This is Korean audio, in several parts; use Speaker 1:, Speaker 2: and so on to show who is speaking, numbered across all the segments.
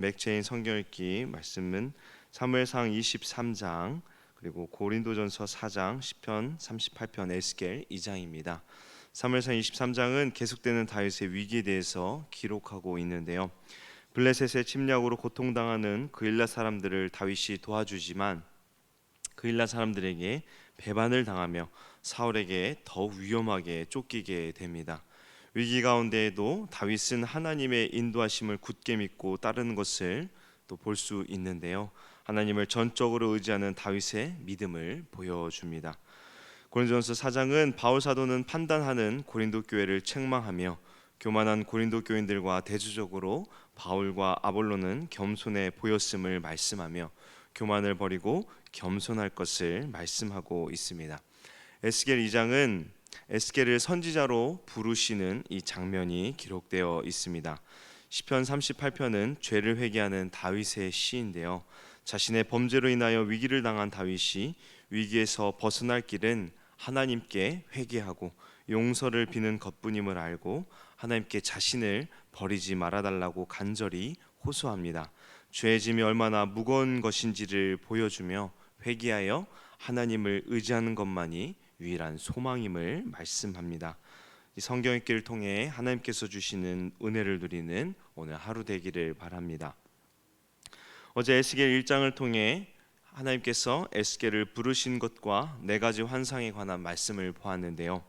Speaker 1: 맥체인 성경 읽기 말씀은 사무엘상 23장 그리고 고린도전서 4장, 시편 38편, 에스겔 2장입니다. 사무엘상 23장은 계속되는 다윗의 위기에 대해서 기록하고 있는데요. 블레셋의 침략으로 고통당하는 그일라 사람들을 다윗이 도와주지만 그일라 사람들에게 배반을 당하며 사울에게 더욱 위험하게 쫓기게 됩니다. 위기 가운데에도 다윗은 하나님의 인도하심을 굳게 믿고 따르는 것을 또 볼 수 있는데요. 하나님을 전적으로 의지하는 다윗의 믿음을 보여줍니다. 고린도전서 4장은 바울 사도는 판단하는 고린도 교회를 책망하며 교만한 고린도 교인들과 대조적으로 바울과 아볼로는 겸손해 보였음을 말씀하며 교만을 버리고 겸손할 것을 말씀하고 있습니다. 에스겔 2장은 에스겔을 선지자로 부르시는 이 장면이 기록되어 있습니다. 시편 38편은 죄를 회개하는 다윗의 시인데요. 자신의 범죄로 인하여 위기를 당한 다윗이 위기에서 벗어날 길은 하나님께 회개하고 용서를 비는 것뿐임을 알고 하나님께 자신을 버리지 말아달라고 간절히 호소합니다. 죄의 짐이 얼마나 무거운 것인지를 보여주며 회개하여 하나님을 의지하는 것만이 유일한 소망임을 말씀합니다. 이 성경 읽기를 통해 하나님께서 주시는 은혜를 누리는 오늘 하루 되기를 바랍니다. 어제 에스겔 1장을 통해 하나님께서 에스겔을 부르신 것과 네 가지 환상에 관한 말씀을 보았는데요.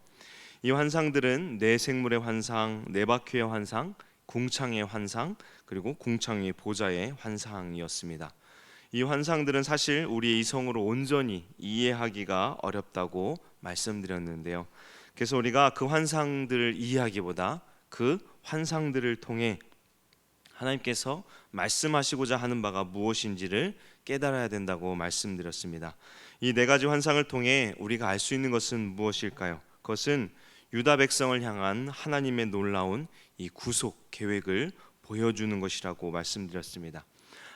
Speaker 1: 이 환상들은 네 생물의 환상, 네 바퀴의 환상, 궁창의 환상, 그리고 궁창 위 보좌의 환상이었습니다. 이 환상들은 사실 우리의 이성으로 온전히 이해하기가 어렵다고 말씀드렸는데요. 그래서 우리가 그 환상들을 이해하기보다 그 환상들을 통해 하나님께서 말씀하시고자 하는 바가 무엇인지를 깨달아야 된다고 말씀드렸습니다. 이 네 가지 환상을 통해 우리가 알 수 있는 것은 무엇일까요? 그것은 유다 백성을 향한 하나님의 놀라운 이 구속 계획을 보여주는 것이라고 말씀드렸습니다.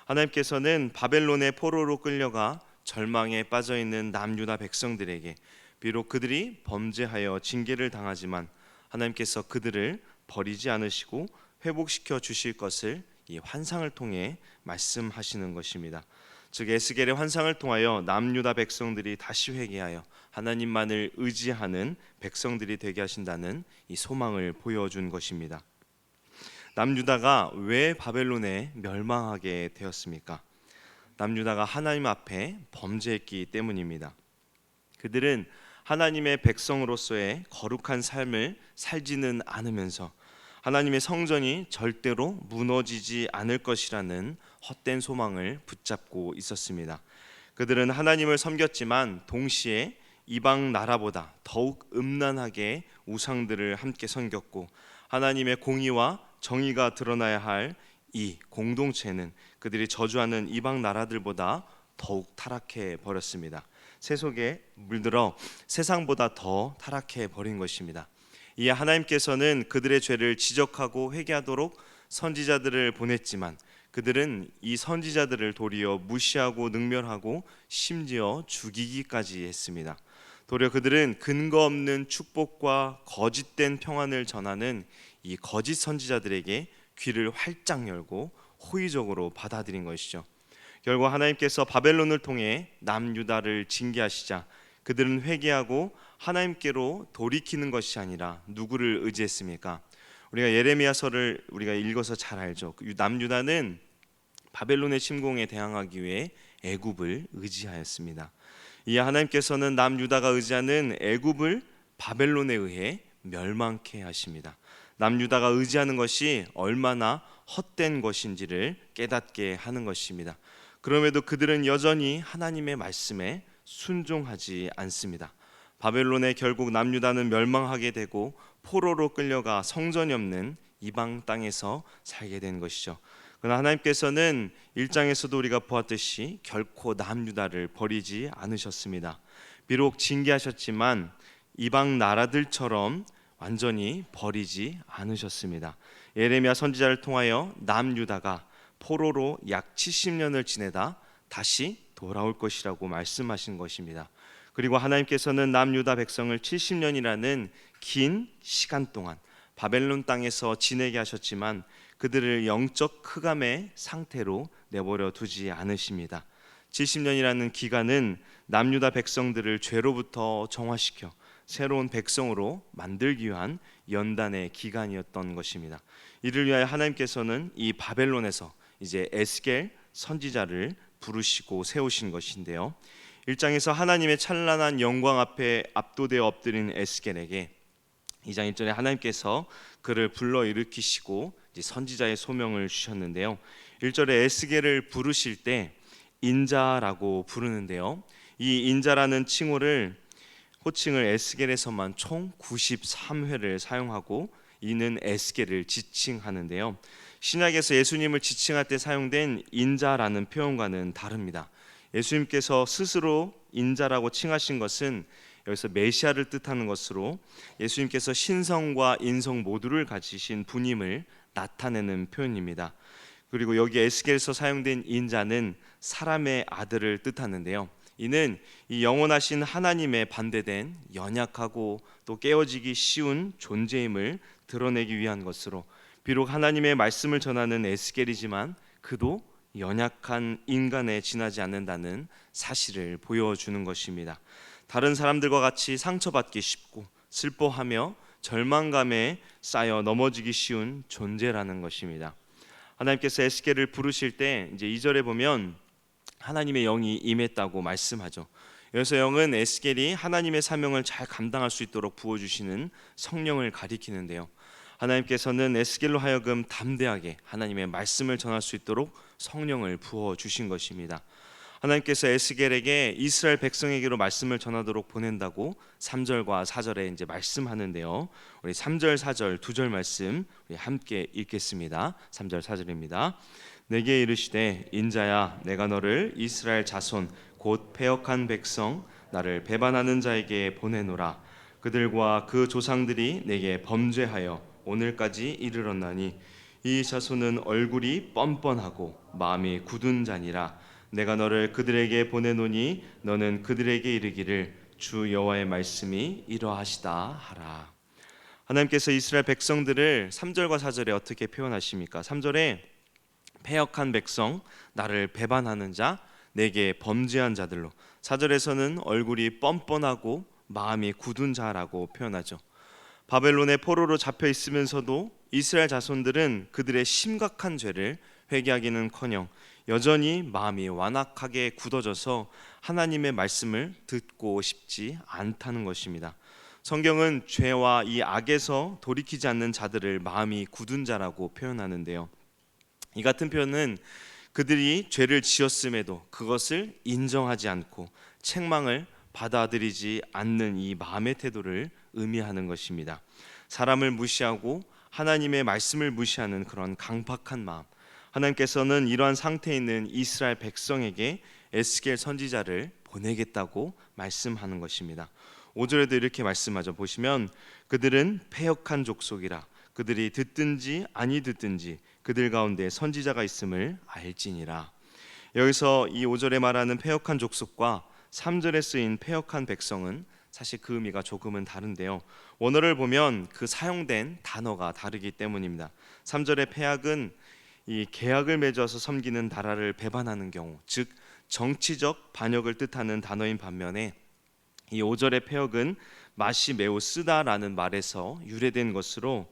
Speaker 1: 하나님께서는 바벨론의 포로로 끌려가 절망에 빠져있는 남유다 백성들에게 비록 그들이 범죄하여 징계를 당하지만 하나님께서 그들을 버리지 않으시고 회복시켜 주실 것을 이 환상을 통해 말씀하시는 것입니다. 즉 에스겔의 환상을 통하여 남유다 백성들이 다시 회개하여 하나님만을 의지하는 백성들이 되게 하신다는 이 소망을 보여준 것입니다. 남유다가 왜 바벨론에 멸망하게 되었습니까? 남유다가 하나님 앞에 범죄했기 때문입니다. 그들은 하나님의 백성으로서의 거룩한 삶을 살지는 않으면서 하나님의 성전이 절대로 무너지지 않을 것이라는 헛된 소망을 붙잡고 있었습니다. 그들은 하나님을 섬겼지만 동시에 이방 나라보다 더욱 음란하게 우상들을 함께 섬겼고 하나님의 공의와 정의가 드러나야 할 이 공동체는 그들이 저주하는 이방 나라들보다 더욱 타락해 버렸습니다. 세속에 물들어 세상보다 더 타락해 버린 것입니다. 이에 하나님께서는 그들의 죄를 지적하고 회개하도록 선지자들을 보냈지만 그들은 이 선지자들을 도리어 무시하고 능멸하고 심지어 죽이기까지 했습니다. 도리어 그들은 근거 없는 축복과 거짓된 평안을 전하는 이 거짓 선지자들에게 귀를 활짝 열고 호의적으로 받아들인 것이죠. 결국 하나님께서 바벨론을 통해 남유다를 징계하시자 그들은 회개하고 하나님께로 돌이키는 것이 아니라 누구를 의지했습니까? 우리가 예레미야서를 우리가 읽어서 잘 알죠. 남유다는 바벨론의 침공에 대항하기 위해 애굽을 의지하였습니다. 이에 하나님께서는 남유다가 의지하는 애굽을 바벨론에 의해 멸망케 하십니다. 남유다가 의지하는 것이 얼마나 헛된 것인지를 깨닫게 하는 것입니다. 그럼에도 그들은 여전히 하나님의 말씀에 순종하지 않습니다. 바벨론에 결국 남유다는 멸망하게 되고 포로로 끌려가 성전이 없는 이방 땅에서 살게 된 것이죠. 그러나 하나님께서는 1장에서도 우리가 보았듯이 결코 남유다를 버리지 않으셨습니다. 비록 징계하셨지만 이방 나라들처럼 완전히 버리지 않으셨습니다. 예레미야 선지자를 통하여 남유다가 포로로 약 70년을 지내다 다시 돌아올 것이라고 말씀하신 것입니다. 그리고 하나님께서는 남유다 백성을 70년이라는 긴 시간 동안 바벨론 땅에서 지내게 하셨지만 그들을 영적 흑암의 상태로 내버려 두지 않으십니다. 70년이라는 기간은 남유다 백성들을 죄로부터 정화시켜 새로운 백성으로 만들기 위한 연단의 기간이었던 것입니다. 이를 위하여 하나님께서는 이 바벨론에서 이제 에스겔 선지자를 부르시고 세우신 것인데요. 1장에서 하나님의 찬란한 영광 앞에 압도되어 엎드린 에스겔에게 2장 1절에 하나님께서 그를 불러일으키시고 이제 선지자의 소명을 주셨는데요. 1절에 에스겔을 부르실 때 인자라고 부르는데요. 이 인자라는 호칭을 에스겔에서만 총 93회를 사용하고 이는 에스겔을 지칭하는데요. 신약에서 예수님을 지칭할 때 사용된 인자라는 표현과는 다릅니다. 예수님께서 스스로 인자라고 칭하신 것은 여기서 메시아를 뜻하는 것으로 예수님께서 신성과 인성 모두를 가지신 분임을 나타내는 표현입니다. 그리고 여기 에스겔에서 사용된 인자는 사람의 아들을 뜻하는데요. 이는 이 영원하신 하나님의 반대된 연약하고 또 깨어지기 쉬운 존재임을 드러내기 위한 것으로, 비록 하나님의 말씀을 전하는 에스겔이지만 그도 연약한 인간에 지나지 않는다는 사실을 보여주는 것입니다. 다른 사람들과 같이 상처받기 쉽고 슬퍼하며 절망감에 쌓여 넘어지기 쉬운 존재라는 것입니다. 하나님께서 에스겔을 부르실 때 이제 2절에 보면 하나님의 영이 임했다고 말씀하죠. 여기서 영은 에스겔이 하나님의 사명을 잘 감당할 수 있도록 부어주시는 성령을 가리키는데요. 하나님께서는 에스겔로 하여금 담대하게 하나님의 말씀을 전할 수 있도록 성령을 부어주신 것입니다. 하나님께서 에스겔에게 이스라엘 백성에게로 말씀을 전하도록 보낸다고 3절과 4절에 이제 말씀하는데요. 우리 3절, 4절 두 절 말씀 우리 함께 읽겠습니다. 3절, 4절입니다. 내게 이르시되 인자야 내가 너를 이스라엘 자손 곧 패역한 백성 나를 배반하는 자에게 보내노라. 그들과 그 조상들이 내게 범죄하여 오늘까지 이르렀나니 이 자손은 얼굴이 뻔뻔하고 마음이 굳은 자니라. 내가 너를 그들에게 보내노니 너는 그들에게 이르기를 주 여호와의 말씀이 이러하시다 하라. 하나님께서 이스라엘 백성들을 3절과 4절에 어떻게 표현하십니까? 3절에 패역한 백성, 나를 배반하는 자, 내게 범죄한 자들로, 4절에서는 얼굴이 뻔뻔하고 마음이 굳은 자라고 표현하죠. 바벨론의 포로로 잡혀 있으면서도 이스라엘 자손들은 그들의 심각한 죄를 회개하기는커녕 여전히 마음이 완악하게 굳어져서 하나님의 말씀을 듣고 싶지 않다는 것입니다. 성경은 죄와 이 악에서 돌이키지 않는 자들을 마음이 굳은 자라고 표현하는데요. 이 같은 표현은 그들이 죄를 지었음에도 그것을 인정하지 않고 책망을 받아들이지 않는 이 마음의 태도를 의미하는 것입니다. 사람을 무시하고 하나님의 말씀을 무시하는 그런 강팍한 마음, 하나님께서는 이러한 상태에 있는 이스라엘 백성에게 에스겔 선지자를 보내겠다고 말씀하는 것입니다. 5절에도 이렇게 말씀하죠. 보시면 그들은 패역한 족속이라 그들이 듣든지 아니 듣든지 그들 가운데 선지자가 있음을 알지니라. 여기서 이 5절에 말하는 패역한 족속과 3절에 쓰인 패역한 백성은 사실 그 의미가 조금은 다른데요. 원어를 보면 그 사용된 단어가 다르기 때문입니다. 3절의 패역은 이 계약을 맺어서 섬기는 나라를 배반하는 경우, 즉 정치적 반역을 뜻하는 단어인 반면에 이 5절의 패역은 맛이 매우 쓰다라는 말에서 유래된 것으로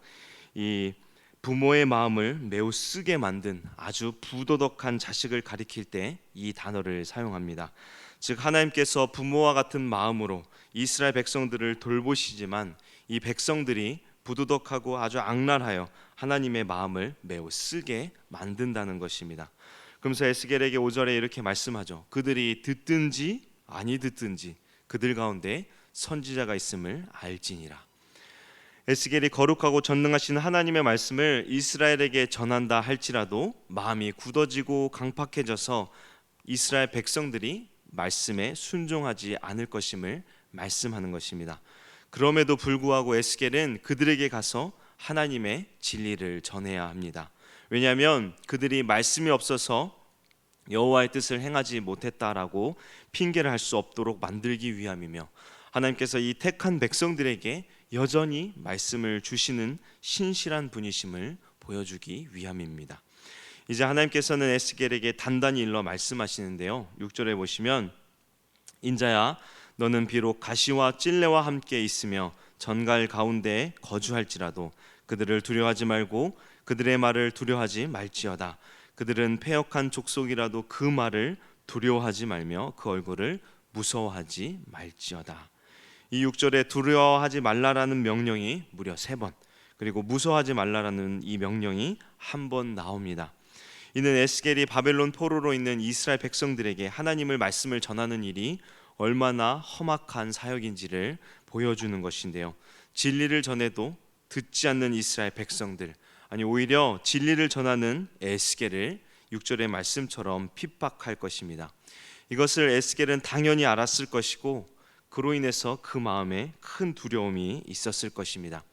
Speaker 1: 이 부모의 마음을 매우 쓰게 만든 아주 부도덕한 자식을 가리킬 때 이 단어를 사용합니다. 즉 하나님께서 부모와 같은 마음으로 이스라엘 백성들을 돌보시지만 이 백성들이 부도덕하고 아주 악랄하여 하나님의 마음을 매우 쓰게 만든다는 것입니다. 그러면서 에스겔에게 5절에 이렇게 말씀하죠. 그들이 듣든지 아니 듣든지 그들 가운데 선지자가 있음을 알지니라. 에스겔이 거룩하고 전능하신 하나님의 말씀을 이스라엘에게 전한다 할지라도 마음이 굳어지고 강팍해져서 이스라엘 백성들이 말씀에 순종하지 않을 것임을 말씀하는 것입니다. 그럼에도 불구하고 에스겔은 그들에게 가서 하나님의 진리를 전해야 합니다. 왜냐하면 그들이 말씀이 없어서 여호와의 뜻을 행하지 못했다라고 핑계를 할 수 없도록 만들기 위함이며, 하나님께서 이 택한 백성들에게 여전히 말씀을 주시는 신실한 분이심을 보여주기 위함입니다. 이제 하나님께서는 에스겔에게 단단히 일러 말씀하시는데요. 6절에 보시면 인자야 너는 비록 가시와 찔레와 함께 있으며 전갈 가운데 거주할지라도 그들을 두려워하지 말고 그들의 말을 두려워하지 말지어다. 그들은 패역한 족속이라도 그 말을 두려워하지 말며 그 얼굴을 무서워하지 말지어다. 이 6절에 두려워하지 말라라는 명령이 무려 3번, 그리고 무서워하지 말라라는 이 명령이 한 번 나옵니다. 이는 에스겔이 바벨론 포로로 있는 이스라엘 백성들에게 하나님을 말씀을 전하는 일이 얼마나 험악한 사역인지를 보여주는 것인데요. 진리를 전해도 듣지 않는 이스라엘 백성들, 아니 오히려 진리를 전하는 에스겔을 6절의 말씀처럼 핍박할 것입니다. 이것을 에스겔은 당연히 알았을 것이고 그로 인해서 그 마음에 큰 두려움이 있었을 것입니다.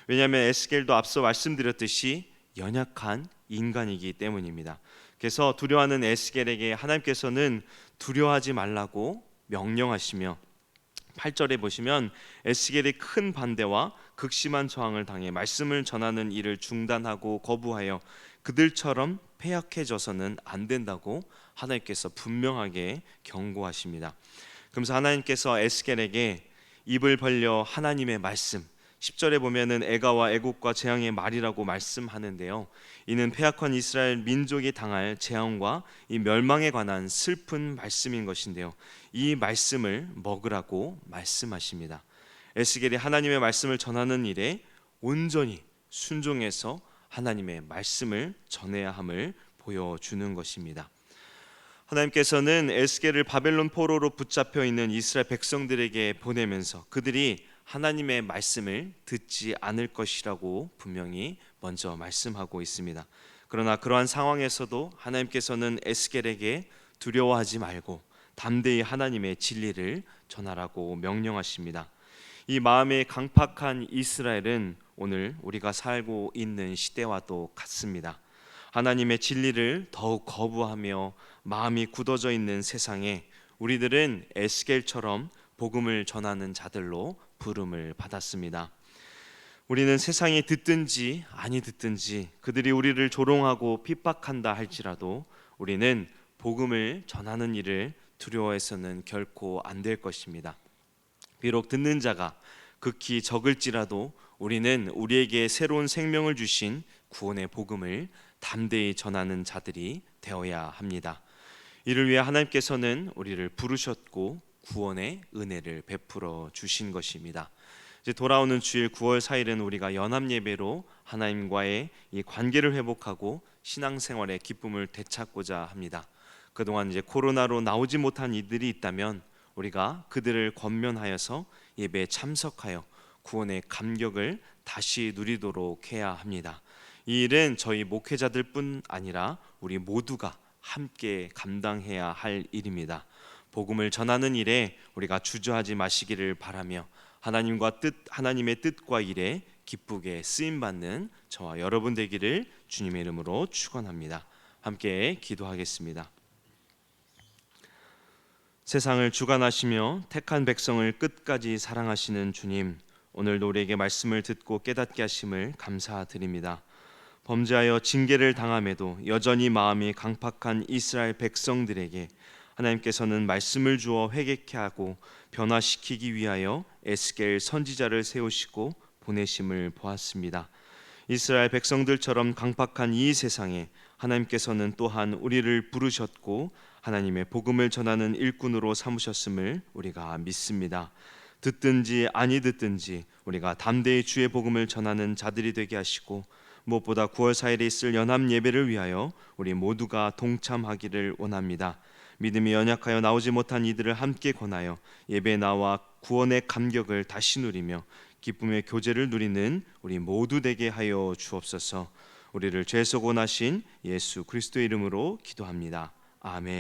Speaker 1: 왜냐하면 에스겔도 앞서 말씀드렸듯이 연약한 인간이기 때문입니다. 그래서 두려워하는 에스겔에게 하나님께서는 두려워하지 말라고 명령하시며 8절에 보시면 에스겔이 큰 반대와 극심한 저항을 당해 말씀을 전하는 일을 중단하고 거부하여 그들처럼 패역해져서는 안 된다고 하나님께서 분명하게 경고하십니다. 그러면서 하나님께서 에스겔에게 입을 벌려 하나님의 말씀, 10절에 보면은 애가와 애국과 재앙의 말이라고 말씀하는데요. 이는 패악한 이스라엘 민족이 당할 재앙과 이 멸망에 관한 슬픈 말씀인 것인데요. 이 말씀을 먹으라고 말씀하십니다. 에스겔이 하나님의 말씀을 전하는 일에 온전히 순종해서 하나님의 말씀을 전해야 함을 보여주는 것입니다. 하나님께서는 에스겔을 바벨론 포로로 붙잡혀 있는 이스라엘 백성들에게 보내면서 그들이 하나님의 말씀을 듣지 않을 것이라고 분명히 먼저 말씀하고 있습니다. 그러나 그러한 상황에서도 하나님께서는 에스겔에게 두려워하지 말고 담대히 하나님의 진리를 전하라고 명령하십니다. 이 마음의 강팍한 이스라엘은 오늘 우리가 살고 있는 시대와도 같습니다. 하나님의 진리를 더욱 거부하며 마음이 굳어져 있는 세상에 우리들은 에스겔처럼 복음을 전하는 자들로 부름을 받았습니다. 우리는 세상이 듣든지 아니 듣든지 그들이 우리를 조롱하고 핍박한다 할지라도 우리는 복음을 전하는 일을 두려워해서는 결코 안 될 것입니다. 비록 듣는 자가 극히 적을지라도 우리는 우리에게 새로운 생명을 주신 구원의 복음을 담대히 전하는 자들이 되어야 합니다. 이를 위해 하나님께서는 우리를 부르셨고 구원의 은혜를 베풀어 주신 것입니다. 이제 돌아오는 주일 9월 4일은 우리가 연합 예배로 하나님과의 이 관계를 회복하고 신앙생활의 기쁨을 되찾고자 합니다. 그동안 이제 코로나로 나오지 못한 이들이 있다면 우리가 그들을 권면하여서 예배에 참석하여 구원의 감격을 다시 누리도록 해야 합니다. 이 일은 저희 목회자들뿐 아니라 우리 모두가 함께 감당해야 할 일입니다. 복음을 전하는 일에 우리가 주저하지 마시기를 바라며 하나님의 뜻과 일에 기쁘게 쓰임 받는 저와 여러분 되기를 주님의 이름으로 축원합니다. 함께 기도하겠습니다. 세상을 주관하시며 택한 백성을 끝까지 사랑하시는 주님, 오늘도 우리에게 말씀을 듣고 깨닫게 하심을 감사드립니다. 범죄하여 징계를 당함에도 여전히 마음이 강팍한 이스라엘 백성들에게 하나님께서는 말씀을 주어 회개케 하고 변화시키기 위하여 에스겔 선지자를 세우시고 보내심을 보았습니다. 이스라엘 백성들처럼 강팍한 이 세상에 하나님께서는 또한 우리를 부르셨고 하나님의 복음을 전하는 일꾼으로 삼으셨음을 우리가 믿습니다. 듣든지 아니 듣든지 우리가 담대히 주의 복음을 전하는 자들이 되게 하시고 무엇보다 9월 4일에 있을 연합 예배를 위하여 우리 모두가 동참하기를 원합니다. 믿음이 연약하여 나오지 못한 이들을 함께 권하여 예배에 나와 구원의 감격을 다시 누리며 기쁨의 교제를 누리는 우리 모두 되게 하여 주옵소서. 우리를 죄에서 구원하신 예수 그리스도의 이름으로 기도합니다. 아멘.